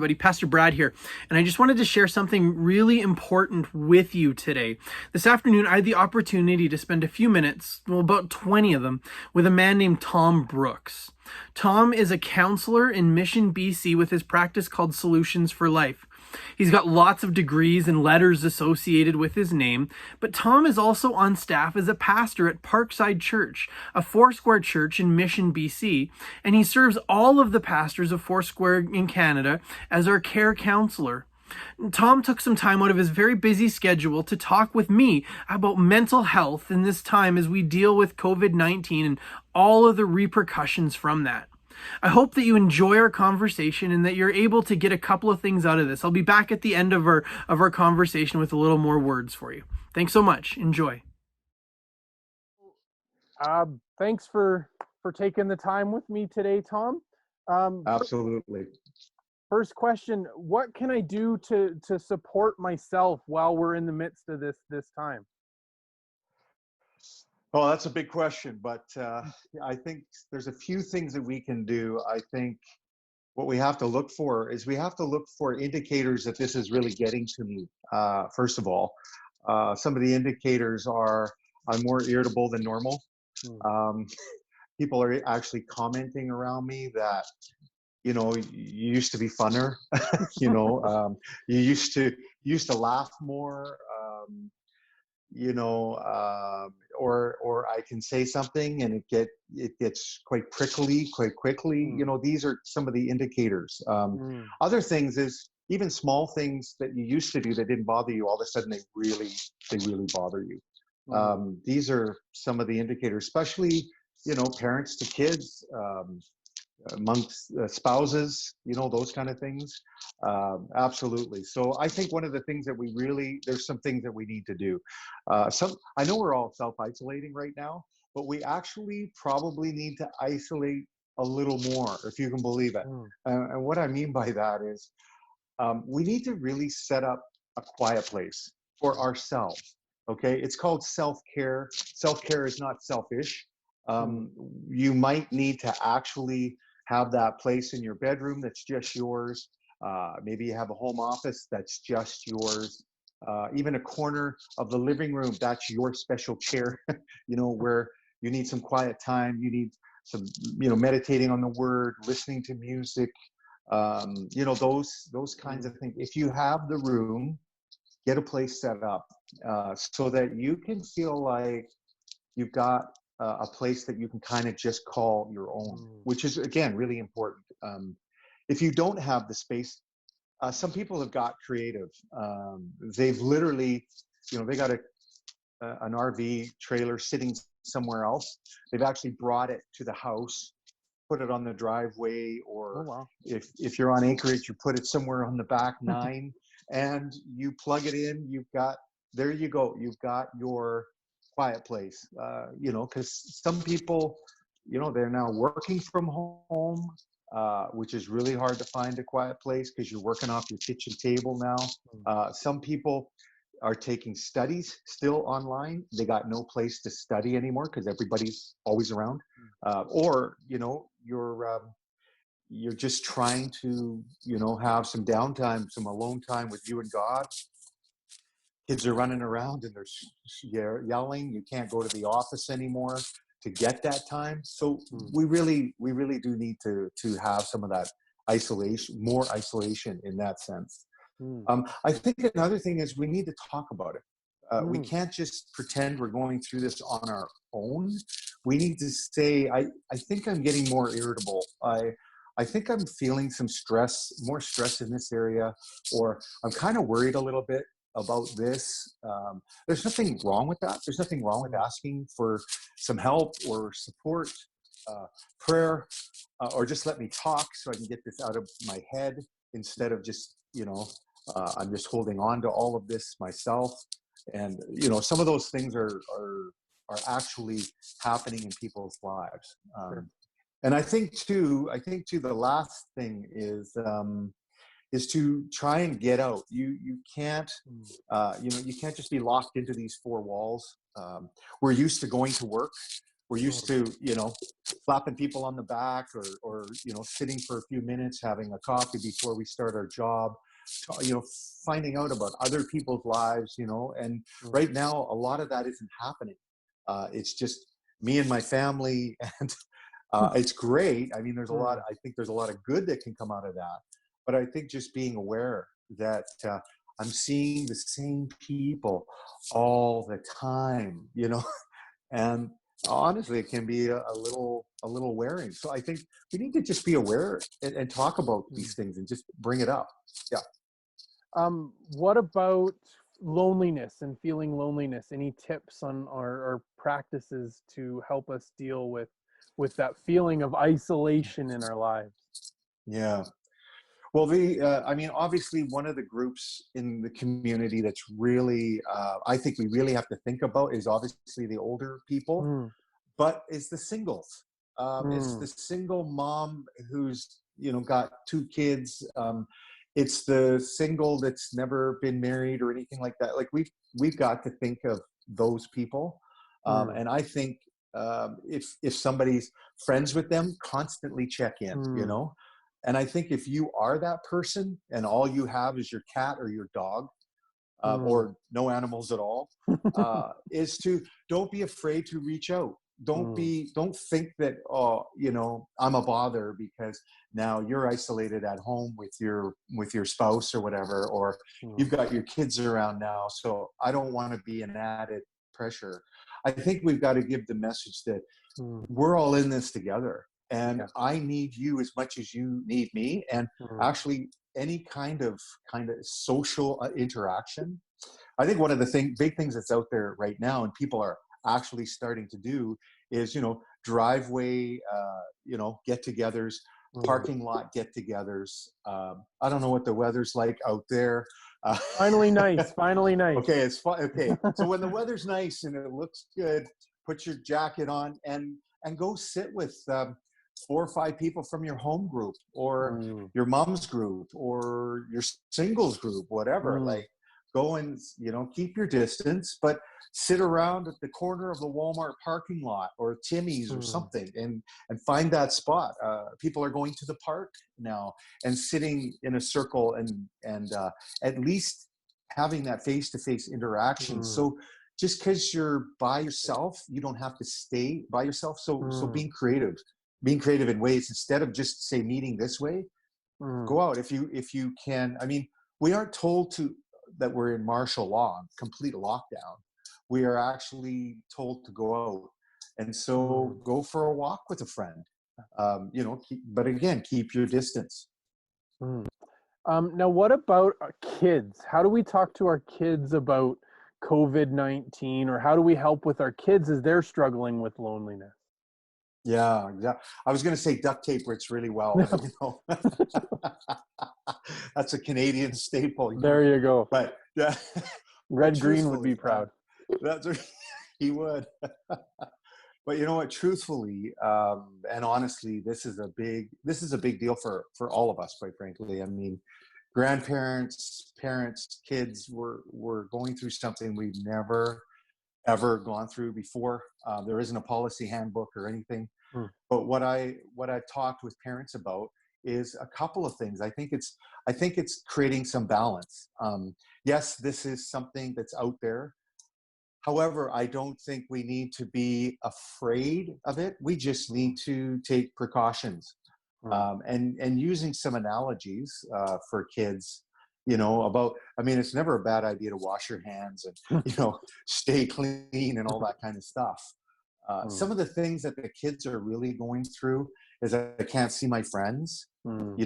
everybody. Pastor Brad here, and I just wanted to share something really important with you today. This afternoon, I had the opportunity to spend a few minutes, well, about 20 of them, with a man named Tom Brooks. Tom is a counselor in Mission, BC, with his practice called Solutions for Life. He's got lots of degrees and letters associated with his name, but Tom is also on staff as a pastor at Parkside Church, a Foursquare church in Mission, BC, and he serves all of the pastors of Foursquare in Canada as our care counselor. Tom took some time out of his very busy schedule to talk with me about mental health in this time as we deal with COVID-19 and all of the repercussions from that. I hope that you enjoy our conversation and that you're able to get a couple of things out of this. I'll be back at the end of our conversation with a little more words for you. Thanks so much. Enjoy. Thanks for taking the time with me today, Tom. Absolutely. First question, what can I do to support myself while we're in the midst of this time? Well, that's a big question, but I think there's a few things that we can do. I think what we have to look for is we have to look for indicators that this is really getting to me. First of all, some of the indicators are I'm more irritable than normal. People are actually commenting around me that, you used to be funner, you used to laugh more, or I can say something and it gets quite prickly quite quickly. These are some of the indicators. Other things is even small things that you used to do that didn't bother you, all of a sudden they really bother you. These are some of the indicators, especially parents to kids, amongst spouses, those kind of things. Absolutely. So I think one of the things that there's some things that we need to do. I know we're all self-isolating right now, but we actually probably need to isolate a little more, if you can believe it. And what I mean by that is we need to really set up a quiet place for ourselves. Okay. It's called self-care. Self-care is not selfish. You might need to actually have that place in your bedroom that's just yours. Maybe you have a home office that's just yours. Even a corner of the living room, that's your special chair, where you need some quiet time. You need some, meditating on the word, listening to music, those kinds of things. If you have the room, get a place set up so that you can feel like you've got a place that you can kind of just call your own, which is, again, really important. If you don't have the space, some people have got creative. They've literally, they got an RV trailer sitting somewhere else. They've actually brought it to the house, put it on the driveway, or if you're on acreage, you put it somewhere on the back 9 and you plug it in. There you go. You've got your quiet place, because some people, they're now working from home, which is really hard to find a quiet place because you're working off your kitchen table now. Some people are taking studies still online. They got no place to study anymore because everybody's always around. Or, you're just trying to, have some downtime, some alone time with you and God. Kids are running around and they're yelling. You can't go to the office anymore to get that time. So we really do need to have some of that more isolation in that sense. I think another thing is we need to talk about it. We can't just pretend we're going through this on our own. We need to say, I think I'm getting more irritable. I think I'm feeling more stress in this area, or I'm kind of worried a little bit about this. There's nothing wrong with that. There's nothing wrong with asking for some help or support, prayer, or just let me talk so I can get this out of my head instead of just, I'm just holding on to all of this myself. And, some of those things are actually happening in people's lives. And I think too, the last thing is to try and get out. You can't, you can't just be locked into these four walls. We're used to going to work. we're used to, slapping people on the back or sitting for a few minutes, having a coffee before we start our job, finding out about other people's lives, and right now, a lot of that isn't happening. It's just me and my family, and it's great. I mean, I think there's a lot of good that can come out of that. But I think just being aware that I'm seeing the same people all the time, and honestly, it can be a little wearing. So I think we need to just be aware and talk about these things and just bring it up. Yeah. What about loneliness and feeling loneliness? Any tips on our practices to help us deal with that feeling of isolation in our lives? Yeah. Well, obviously one of the groups in the community that's really, I think we really have to think about is obviously the older people, but it's the singles. It's the single mom who's, got 2 kids. It's the single that's never been married or anything like that. Like we've got to think of those people. And I think if somebody's friends with them, constantly check in, And I think if you are that person and all you have is your cat or your dog, or no animals at all, is to don't be afraid to reach out. Don't think that, I'm a bother because now you're isolated at home with your spouse or whatever, or you've got your kids around now. So I don't want to be an added pressure. I think we've got to give the message that we're all in this together. And I need you as much as you need me. And actually, any kind of social interaction. I think one of the big things that's out there right now, and people are actually starting to do, is driveway, get-togethers, parking lot get-togethers. I don't know what the weather's like out there. Finally nice. Finally nice. Okay, it's fine. Okay, so when the weather's nice and it looks good, put your jacket on and go sit with 4 or 5 people from your home group or your mom's group or your singles group, whatever. Like, go and keep your distance, but sit around at the corner of the Walmart parking lot or Timmy's or something and find that spot. People are going to the park now and sitting in a circle and at least having that face-to-face interaction. So just because you're by yourself, you don't have to stay by yourself. So being creative in ways, instead of just say meeting this way, go out if you can. I mean, we aren't told that we're in martial law, complete lockdown. We are actually told to go out, and so go for a walk with a friend. But again, keep your distance. Now, what about our kids? How do we talk to our kids about COVID-19, or how do we help with our kids as they're struggling with loneliness? Yeah, exactly. I was going to say duct tape works really well. That's a Canadian staple. There you go. But yeah, Red Green would be proud. He would. But you know what? Truthfully, and honestly, this is a big deal for all of us, quite frankly. I mean, grandparents, parents, kids, we're going through something we've never ever gone through before. There isn't a policy handbook or anything. But what I've talked with parents about is a couple of things. I think it's creating some balance. Yes, this is something that's out there. However, I don't think we need to be afraid of it. We just need to take precautions. And using some analogies for kids, about, I mean, it's never a bad idea to wash your hands and, stay clean and all that kind of stuff. Some of the things that the kids are really going through is I can't see my friends, and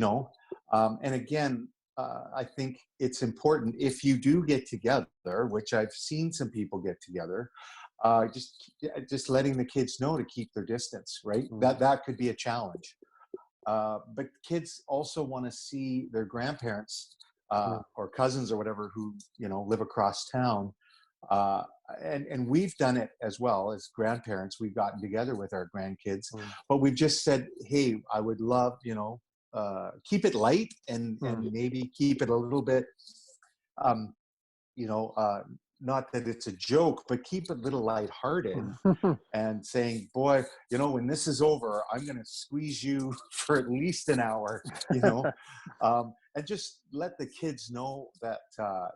again, I think it's important if you do get together, which I've seen some people get together, just letting the kids know to keep their distance, right? That could be a challenge. But kids also want to see their grandparents or cousins or whatever who live across town, and we've done it as well as grandparents. We've gotten together with our grandkids, but we've just said, hey, I would love keep it light and maybe keep it a little bit not that it's a joke, but keep it a little lighthearted and saying, boy, when this is over, I'm going to squeeze you for at least an hour, and just let the kids know that,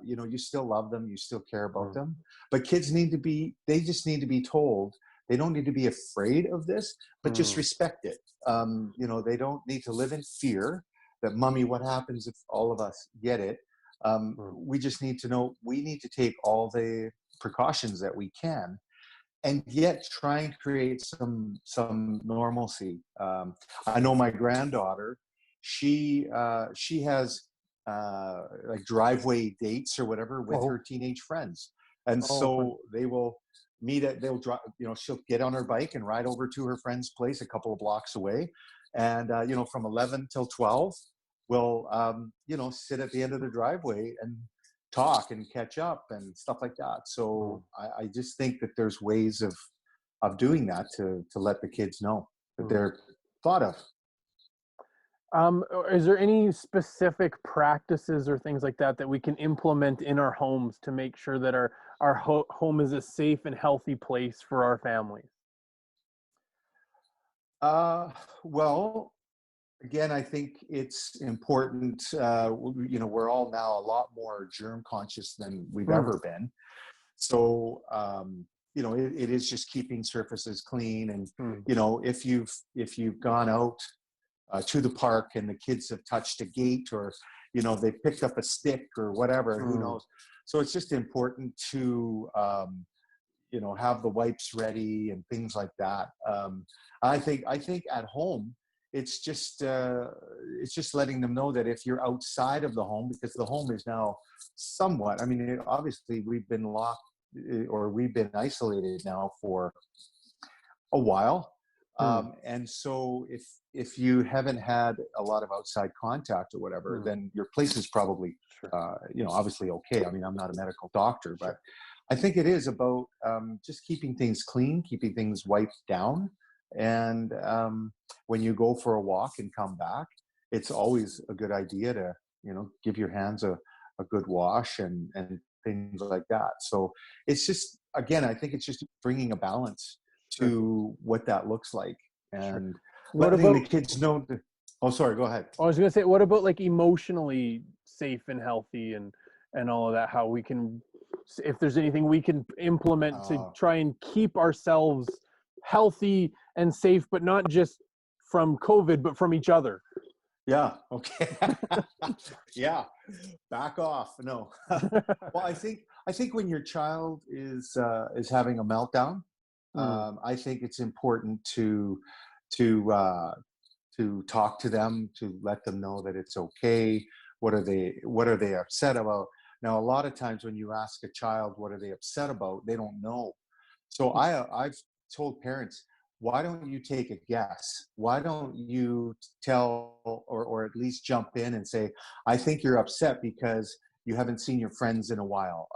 you still love them, you still care about them. But kids they just need to be told, they don't need to be afraid of this, but just respect it. They don't need to live in fear that, mommy, what happens if all of us get it? We just need to know we need to take all the precautions that we can, and yet try and create some normalcy. I know my granddaughter, she has like driveway dates or whatever with her teenage friends, and so they will they'll drive, she'll get on her bike and ride over to her friend's place a couple of blocks away, and from 11 till 12 we'll sit at the end of the driveway and talk and catch up and stuff like that. So I just think that there's ways of doing that to let the kids know that they're thought of. Is there any specific practices or things like that we can implement in our homes to make sure that our home is a safe and healthy place for our families? Well, again, I think it's important. We're all now a lot more germ conscious than we've ever been. So, it is just keeping surfaces clean. And, if you've gone out to the park and the kids have touched a gate, or, they picked up a stick or whatever, who knows? So it's just important to, have the wipes ready and things like that. I think at home, it's just letting them know that if you're outside of the home, because the home is now somewhat, obviously we've been locked, or we've been isolated now for a while. And so if you haven't had a lot of outside contact or whatever, then your place is probably, obviously okay. I'm not a medical doctor, but I think it is about just keeping things clean, keeping things wiped down. And when you go for a walk and come back, it's always a good idea to, give your hands a good wash and things like that. So it's just, again, I think it's just bringing a balance to what that looks like, and letting the kids know that, oh, sorry, go ahead. I was going to say, what about like emotionally safe and healthy and all of that, how we can, if there's anything we can implement to try and keep ourselves healthy and safe, but not just from COVID, but from each other. Yeah. Okay. Yeah. Back off. No. Well, I think when your child is having a meltdown, I think it's important to talk to them, to let them know that it's okay. What are they upset about? Now, a lot of times when you ask a child what are they upset about, they don't know. So I've told parents, why don't you take a guess? Why don't you tell, or at least jump in and say, I think you're upset because you haven't seen your friends in a while.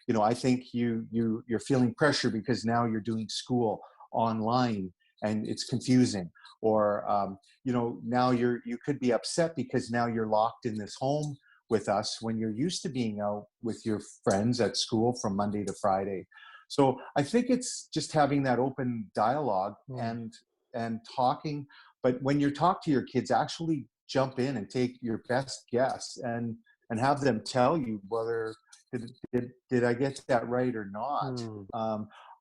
I think you're feeling pressure because now you're doing school online and it's confusing. Or, now you could be upset because now you're locked in this home with us when you're used to being out with your friends at school from Monday to Friday. So I think it's just having that open dialogue and talking. But when you talk to your kids, actually jump in and take your best guess and have them tell you whether did I get that right or not.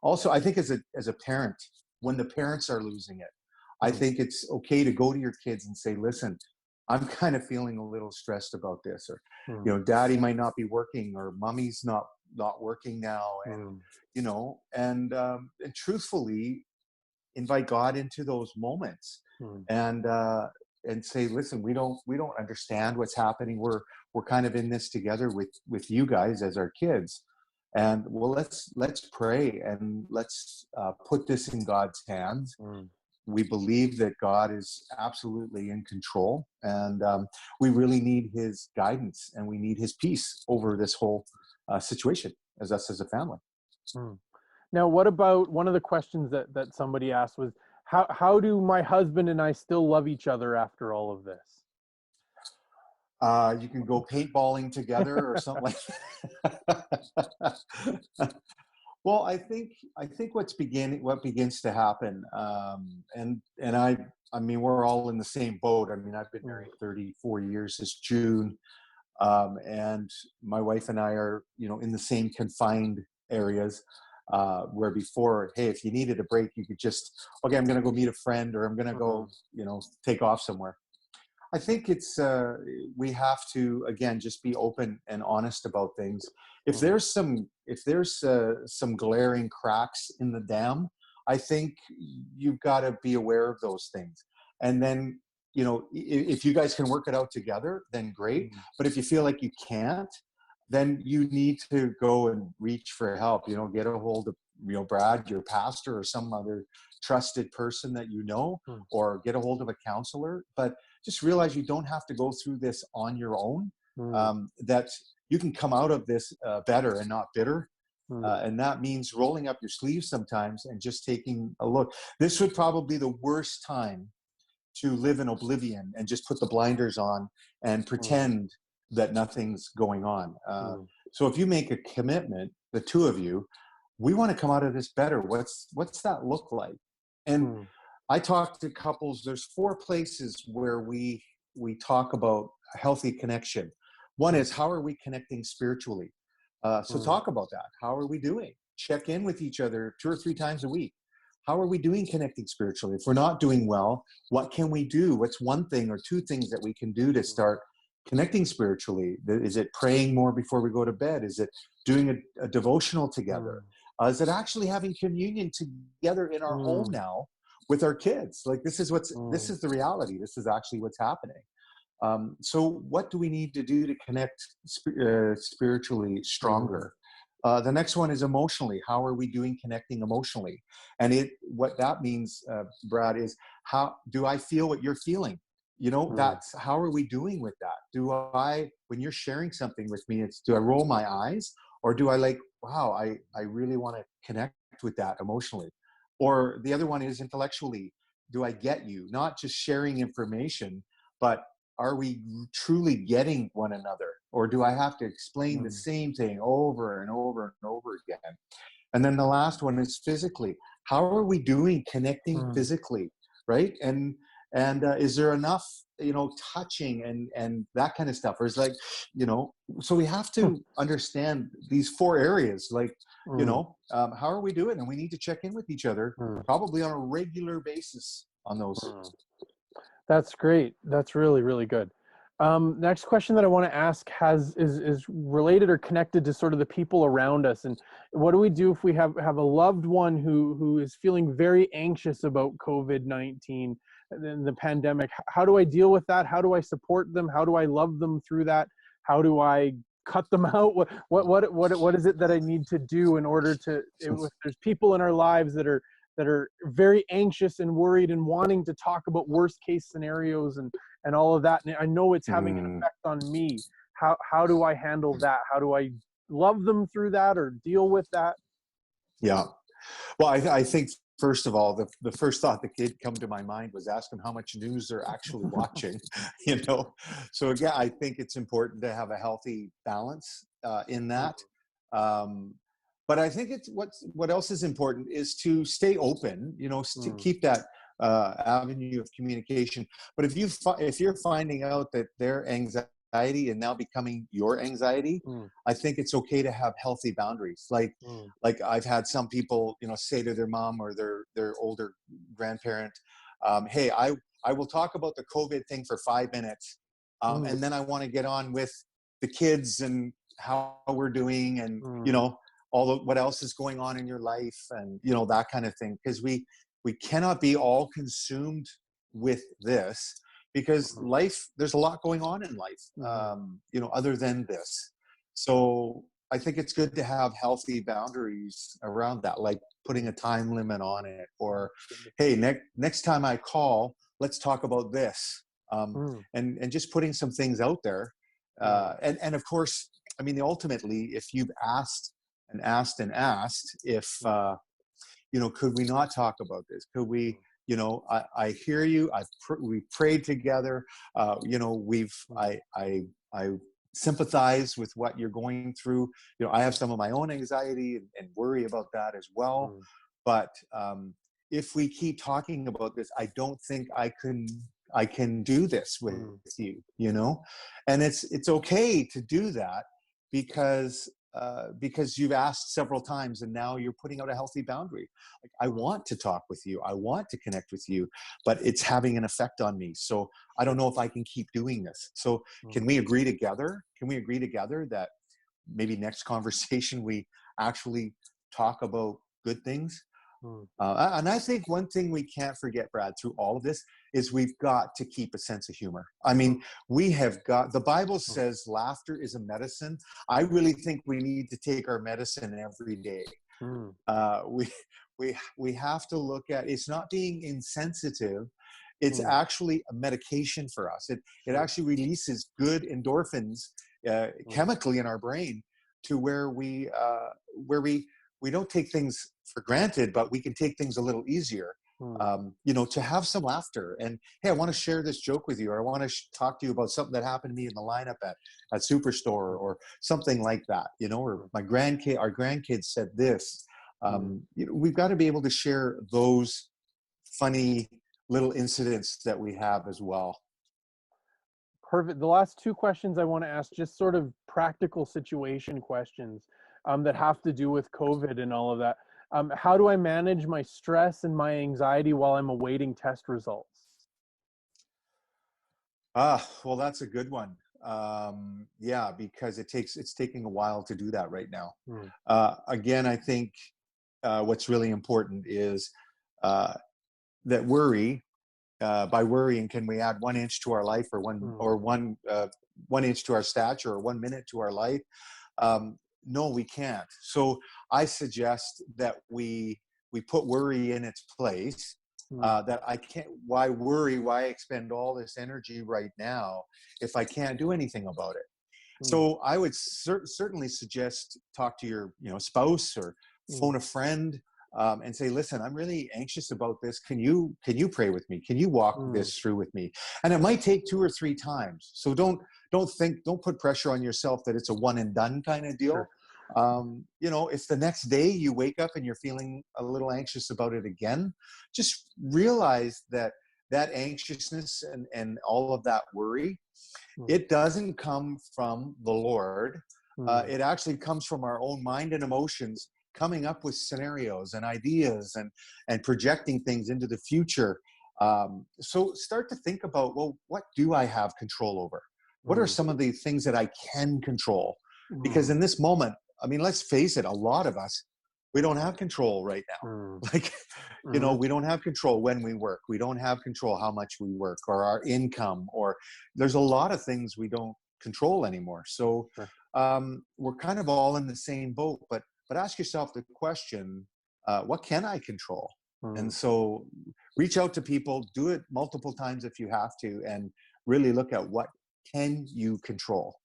Also, I think as a parent, when the parents are losing it, I think it's okay to go to your kids and say, listen, I'm kind of feeling a little stressed about this, or daddy might not be working, or mommy's not working now, and and truthfully invite God into those moments, and say, listen, we don't understand what's happening. We're kind of in this together with you guys as our kids, and well, let's pray and let's put this in God's hands. We believe that God is absolutely in control, and we really need His guidance and we need His peace over this whole situation as us as a family. Now, what about one of the questions that somebody asked was, how do my husband and I still love each other after all of this? You can go paintballing together or something like that. Well, I think what begins to happen, and I mean, we're all in the same boat. I mean, I've been Mm, married 34 years this June, and my wife and I are, in the same confined areas, where before, hey, if you needed a break, you could just, okay, I'm going to go meet a friend, or I'm going to mm, go, take off somewhere. I think we have to, again, just be open and honest about things. If mm, there's some glaring cracks in the dam, I think you've got to be aware of those things. And then, if you guys can work it out together, then great. mm, But if you feel like you can't, then you need to go and reach for help. Get a hold of, Brad, your pastor, or some other trusted person that mm, or get a hold of a counselor. But just realize you don't have to go through this on your own. mm, That you can come out of this better and not bitter. mm, And that means rolling up your sleeves sometimes and just taking a look. This would probably be the worst time to live in oblivion and just put the blinders on and mm, pretend that nothing's going on. mm, So if you make a commitment, the two of you, we want to come out of this better. What's that look like? And mm, I talk to couples. There's four places where we talk about a healthy connection. One mm, is, how are we connecting spiritually? So mm, talk about that. How are we doing? Check in with each other 2 or 3 times a week. How are we doing connecting spiritually? If we're not doing well, what can we do? What's one thing or two things that we can do to start connecting spiritually? Is it praying more before we go to bed? Is it doing a devotional together? mm, Is it actually having communion together in our home mm, now with our kids? Like, this mm, is the reality. This is actually what's happening. So what do we need to do to connect spiritually mm, stronger? The next one is emotionally. How are we doing connecting emotionally? And what that means, Brad, is, how do I feel what you're feeling? mm, That's how are we doing with that? When you're sharing something with me, do I roll my eyes, or do I, like, wow, I really want to connect with that emotionally? Or the other one is intellectually. Do I get you? Not just sharing information, but are we truly getting one another? Or do I have to explain the mm, same thing over and over and over again? And then the last one is physically. How are we doing connecting mm. physically, right? And is there enough, touching and that kind of stuff? Or is, like, so we have to understand these four areas. Like, Mm, how are we doing? And we need to check in with each other, mm, probably on a regular basis, on those. mm. That's great. That's really, really good. Next question that I want to ask is related or connected to sort of the people around us. And what do we do if we have a loved one who is feeling very anxious about COVID-19 and the pandemic? How do I deal with that? How do I support them? How do I love them through that? How do I cut them out? What is it that I need to do in order to, if there's people in our lives that are very anxious and worried and wanting to talk about worst case scenarios and all of that. And I know it's having an Mm, effect on me. How do I handle that? How do I love them through that or deal with that? yeah. Well, I think, first of all, the first thought that did come to my mind was, ask them how much news they're actually watching. you know, so again, I think it's important to have a healthy balance in that. Um, but I think what else is important is to stay open. To Mm, keep that avenue of communication. But if you're finding out that their anxiety is now becoming your anxiety, mm, I think it's okay to have healthy boundaries. mm, Like I've had some people, say to their mom or their older grandparent, "Hey, I will talk about the COVID thing for 5 minutes, mm, and then I want to get on with the kids and how we're doing, and mm, what else is going on in your life, and that kind of thing." Because we cannot be all consumed with this, because mm, life, there's a lot going on in life, mm, other than this. So I think it's good to have healthy boundaries around that, like putting a time limit on it, or, hey, next time I call, let's talk about this, mm, and just putting some things out there, mm, and of course, I mean, ultimately, if you've asked and asked and asked, if could we not talk about this? Could we? I hear you. We prayed together. We've mm, I sympathize with what you're going through. You know, I have some of my own anxiety and worry about that as well. But if we keep talking about this, I don't think I can do this with you, you know. And it's okay to do that, because you've asked several times, and now you're putting out a healthy boundary. Like, I want to talk with you, I want to connect with you, but it's having an effect on me. So I don't know if I can keep doing this. So can we agree together? Can we agree together that maybe next conversation we actually talk about good things? And I think one thing we can't forget, Brad, through all of this is we've got to keep a sense of humor. I mean, the Bible says laughter is a medicine. I really think we need to take our medicine every day. We have to look at, it's not being insensitive. It's actually a medication for us. It actually releases good endorphins chemically in our brain, to where we don't take things for granted, but we can take things a little easier. You know, to have some laughter. And hey, I want to share this joke with you, or I want to talk to you about something that happened to me in the lineup at Superstore, or something like that. You know, or our grandkids said this. You know, we've got to be able to share those funny little incidents that we have as well. Perfect. The last two questions I want to ask, just sort of practical situation questions that have to do with COVID and all of that. How do I manage my stress and my anxiety while I'm awaiting test results? Well, that's a good one. Yeah, because it's taking a while to do that right now. Again, I think what's really important is that by worrying, can we add 1 inch to our life, or one inch to our stature, or 1 minute to our life? No, we can't. So I suggest that we put worry in its place. That I can't. Why worry? Why expend all this energy right now if I can't do anything about it? So I would certainly suggest talk to your spouse, or phone a friend, and say, listen, I'm really anxious about this. Can you pray with me? Can you walk this through with me? And it might take 2 or 3 times. So don't put pressure on yourself that it's a one and done kind of deal. You know, if the next day you wake up and you're feeling a little anxious about it again, just realize that anxiousness and all of that worry, it doesn't come from the Lord. It actually comes from our own mind and emotions, coming up with scenarios and ideas and projecting things into the future. So start to think about, well, what do I have control over? What are some of the things that I can control? Because in this moment, I mean, let's face it, a lot of us, we don't have control right now. Like, you know, we don't have control when we work. We don't have control how much we work, or our income, or there's a lot of things we don't control anymore. So we're kind of all in the same boat, but ask yourself the question, what can I control? And so reach out to people, do it multiple times if you have to, and really look at what can you control.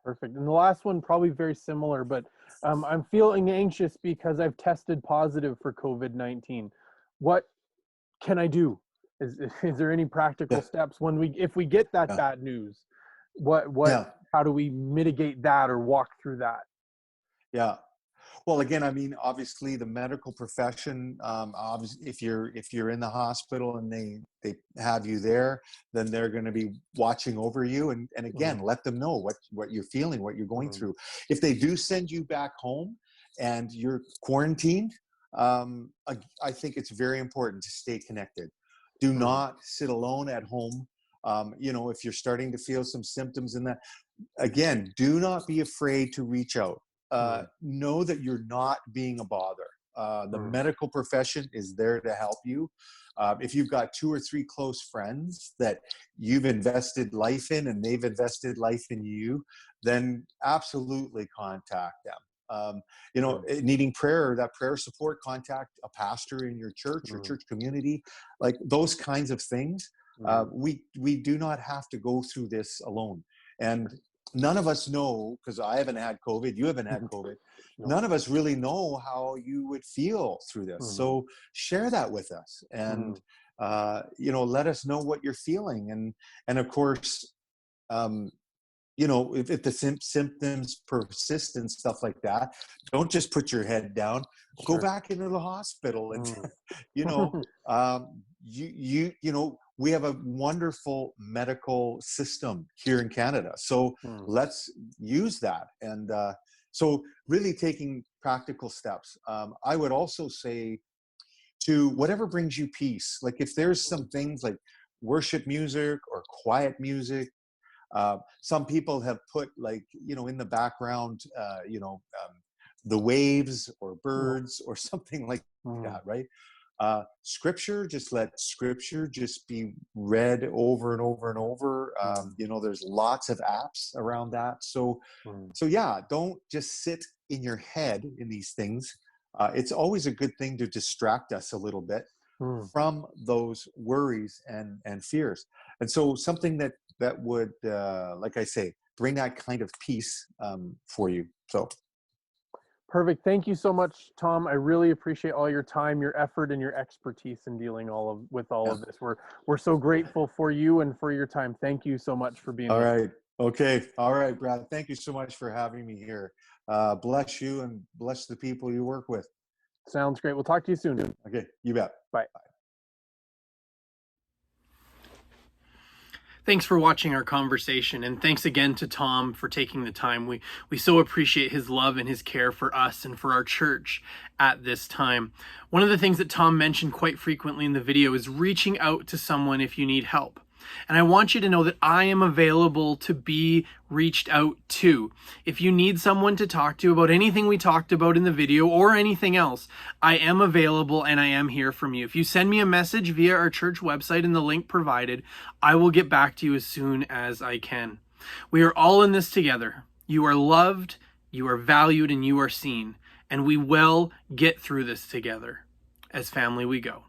Perfect. And the last one, probably very similar, but I'm feeling anxious because I've tested positive for COVID-19. What can I do? Is there any practical steps if we get that bad news? How do we mitigate that or walk through that? Yeah. Well, again, I mean, obviously the medical profession, if you're in the hospital and they have you there, then they're going to be watching over you. And again, let them know what you're feeling, what you're going through. If they do send you back home and you're quarantined, I think it's very important to stay connected. Do not sit alone at home. You know, if you're starting to feel some symptoms in that, again, do not be afraid to reach out. Know that you're not being a bother. The medical profession is there to help you. If you've got 2 or 3 close friends that you've invested life in and they've invested life in you, then absolutely contact them. You know, needing prayer, that prayer support, contact a pastor in your church or church community, like those kinds of things. We do not have to go through this alone. And none of us know, because I haven't had COVID, you haven't had COVID. None of us really know how you would feel through this. So share that with us, and you know, let us know what you're feeling. And of course, if the symptoms persist and stuff like that, don't just put your head down. Go Sure. back into the hospital, and Mm. we have a wonderful medical system here in Canada, so Mm. let's use that. And so really taking practical steps. I would also say to whatever brings you peace. Like if there's some things like worship music or quiet music, some people have put, like, in the background, the waves or birds or something like Mm. that, right? Scripture, just let scripture just be read over and over and over. There's lots of apps around that. Mm. So yeah, don't just sit in your head in these things. It's always a good thing to distract us a little bit Mm. from those worries and fears. And so something that would, like I say, bring that kind of peace for you. So Perfect. Thank you so much, Tom. I really appreciate all your time, your effort, and your expertise in dealing with all yeah. of this. We're so grateful for you and for your time. Thank you so much for being All with us. right. Okay. All right, Brad. Thank you so much for having me here. Bless you and bless the people you work with. Sounds great. We'll talk to you soon. Okay. You bet. Bye. Thanks for watching our conversation, and thanks again to Tom for taking the time. We so appreciate his love and his care for us and for our church at this time. One of the things that Tom mentioned quite frequently in the video is reaching out to someone if you need help. And I want you to know that I am available to be reached out to. If you need someone to talk to about anything we talked about in the video or anything else, I am available and I am here from you. If you send me a message via our church website and the link provided, I will get back to you as soon as I can. We are all in this together. You are loved, you are valued, and you are seen. And we will get through this together. As family we go.